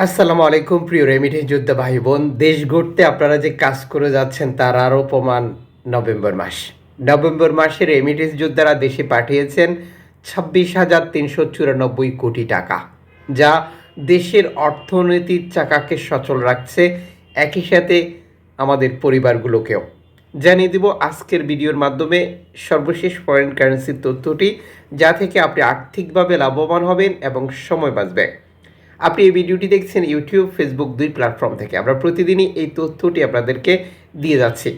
আসসালামু আলাইকুম প্রিয় রেমিটেন্স যোদ্ধা ভাই বোন। দেশ গড়তে আপনারা যে কাজ করে যাচ্ছেন তার আরও প্রমাণ নভেম্বর মাস। নভেম্বর মাসে রেমিটেন্স যোদ্ধারা দেশে পাঠিয়েছেন 26,394 কোটি টাকা, যা দেশের অর্থনীতির চাকাকে সচল রাখছে, একই সাথে আমাদের পরিবারগুলোকেও। জানিয়ে দেব আজকের ভিডিওর মাধ্যমে সর্বশেষ ফরেন কারেন্সির তথ্যটি, যা থেকে আপনি আর্থিকভাবে লাভবান হবেন এবং সময় বাঁচবে। আপনি এই ভিডিওটি দেখছেন ইউটিউব, ফেসবুক দুই প্ল্যাটফর্ম থেকে। আমরা প্রতিদিনই এই তথ্যটি আপনাদেরকে দিয়ে যাচ্ছি।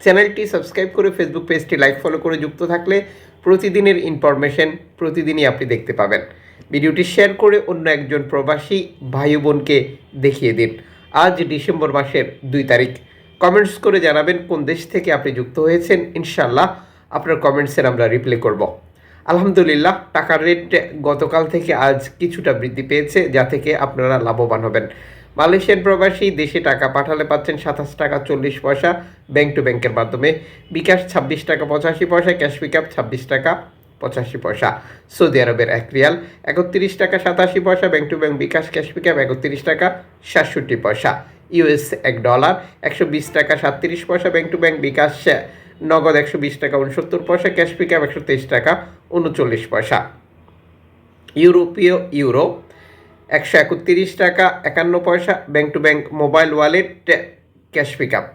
চ্যানেলটি সাবস্ক্রাইব করে ফেসবুক পেজটি লাইক ফলো করে যুক্ত থাকলে প্রতিদিনের ইনফরমেশন প্রতিদিনই আপনি দেখতে পাবেন। ভিডিওটি শেয়ার করে অন্য একজন প্রবাসী ভাই বোনকে দেখিয়ে দিন। আজ ডিসেম্বর মাসের 2 তারিখ। কমেন্টস করে জানাবেন কোন দেশ থেকে আপনি যুক্ত হয়েছেন। ইনশাল্লাহ আপনার কমেন্টসের আমরা রিপ্লাই করব। আলহামদুলিল্লাহ, টাকার রেট গতকাল থেকে আজ কিছুটা বৃদ্ধি পেয়েছে, যা থেকে আপনারা লাভবান হবেন। মালয়েশিয়ান প্রবাসী দেশে টাকা পাঠালে পাচ্ছেন 27 টাকা 40 পয়সা ব্যাংক টু ব্যাংকের মাধ্যমে। বিকাশ 26 টাকা 85 পয়সা, ক্যাশ পিকআপ 26 টাকা 85 পয়সা। সৌদি আরবের 1 রিয়াল 31 টাকা 87 পয়সা bank to bank bKash, cash pickup 31 টাকা 67 পয়সা। ইউএস $1 120 টাকা 37 পয়সা ব্যাংক টু ব্যাংক বিকাশ, নগদ 120 টাকা 69 পয়সা, ক্যাশ পিকআপ 123 টাকা 39 পয়সা। ইউরোপীয় ইউরো 131 টাকা 51 পয়সা bank to bank mobile wallet, cash pickup.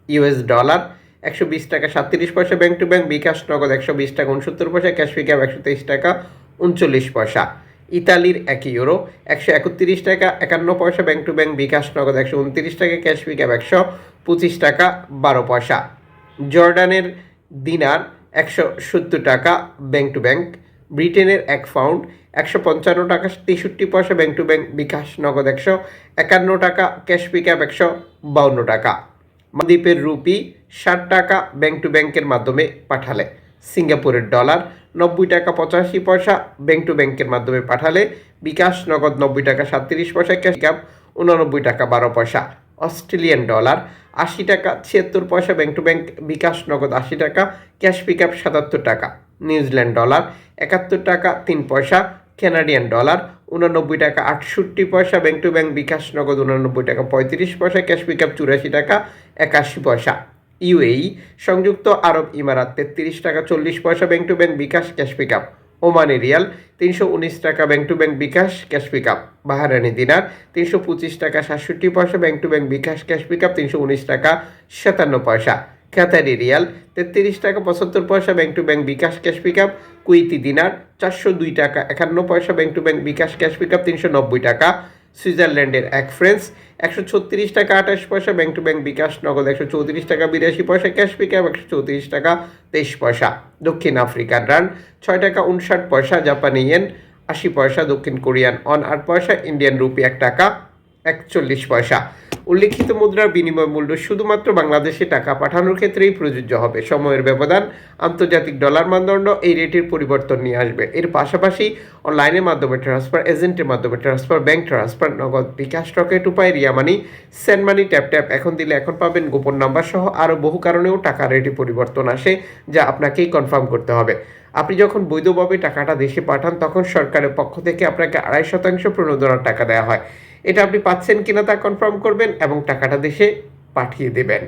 US dollar 120 টাকা 37 পয়সা ব্যাংক টু ব্যাংক বিকাশ, নগদ 120 টাকা 69 পয়সা, ক্যাশ পিকআপ 123 টাকা 39 পয়সা। ইতালির 1 ইউরো 131 টাকা 51 পয়সা ব্যাংক টু ব্যাংক বিকাশ, নগদ 129 টাকা, ক্যাশ পিকআপ 125 টাকা 12 পয়সা। জর্ডানের দিনার 170 টাকা ব্যাংক টু ব্যাংক। ব্রিটেনের 1 পাউন্ড 155 টাকা 63 পয়সা ব্যাংক টু ব্যাংক বিকাশ, নগদ 151 টাকা, ক্যাশ পিকআপ 152 টাকা। মালদ্বীপের রুপি 60 টাকা ব্যাংক টু ব্যাংকের মাধ্যমে পাঠালে। সিঙ্গাপুরের ডলার 90 টাকা 85 পয়সা ব্যাংক টু ব্যাংকের মাধ্যমে পাঠালে। বিকাশ, নগদ 90 টাকা 37 পয়সা, ক্যাশ পিকআপ 89 টাকা 12 পয়সা। অস্ট্রেলিয়ান ডলার 80 টাকা 76 পয়সা ব্যাংক টু ব্যাংক বিকাশ, নগদ 80 টাকা, ক্যাশ পিকআপ 77 টাকা। নিউজিল্যান্ড ডলার 71 টাকা 3 পয়সা। কানাডিয়ান ডলার 89 টাকা 68 পয়সা ব্যাংক টু ব্যাংক বিকাশ, নগদ 89 টাকা 35 পয়সা, ক্যাশ পিকআপ 84 টাকা 81 পয়সা। ইউএই সংযুক্ত আরব ইমারাত 33 টাকা 40 পয়সা bank to bank bKash, cash pickup. Omani riyal 319 টাকা bank to bank bKash, cash pickup. Bahraini dinar 325 টাকা 67 পয়সা bank to bank bKash, cash pickup 319 টাকা 57 পয়সা। কাতারি রিয়াল 33 টাকা 75 পয়সা bank to bank bKash, cash pickup. Kuwaiti dinar 402 টাকা 51 পয়সা bank to bank bKash, cash pickup 390 টাকা। সুইজারল্যান্ডের 1 ফ্রান্স 136 টাকা 28 পয়সা ব্যাংক টু ব্যাংক বিকাশ, নগদ 134 টাকা 82 পয়সা, ক্যাশ পিকআপ 134 টাকা 23 পয়সা। দক্ষিণ আফ্রিকার রান 6 টাকা 59 পয়সা, জাপানি ইয়েন 80 পয়সা, দক্ষিণ কোরিয়ান অন 8 পয়সা, ইন্ডিয়ান রুপি 1 টাকা 41 পয়সা। উল্লিখিত মুদ্রার বিনিময় মূল্য শুধুমাত্র বাংলাদেশে টাকা পাঠানোর ক্ষেত্রেই প্রযোজ্য হবে। সময়ের ব্যবধান, আন্তর্জাতিক ডলার মানদণ্ড এই রেটের পরিবর্তন নিয়ে আসবে। এর পাশাপাশি অনলাইনের মাধ্যমে ট্রান্সফার, এজেন্টের মাধ্যমে ট্রান্সফার, ব্যাংক ট্রান্সফার, নগদ, বিকাশ, রকেট উপায়, রিয়া মানি, সেন্ড মানি, ট্যাপ ট্যাপ, এখন দিলে এখন পাবেন, গোপন নাম্বার সহ আরও বহু কারণেও টাকার রেটে পরিবর্তন আসে, যা আপনাকেই কনফার্ম করতে হবে। আপনি যখন বৈধভাবে টাকাটা দেশে পাঠান, তখন সরকারের পক্ষ থেকে আপনাকে 2.5% প্রণোদনার টাকা দেওয়া হয়। এটা আপনি পাচ্ছেন কিনা তা কনফার্ম করবেন এবং টাকাটা দেশে পাঠিয়ে দেবেন।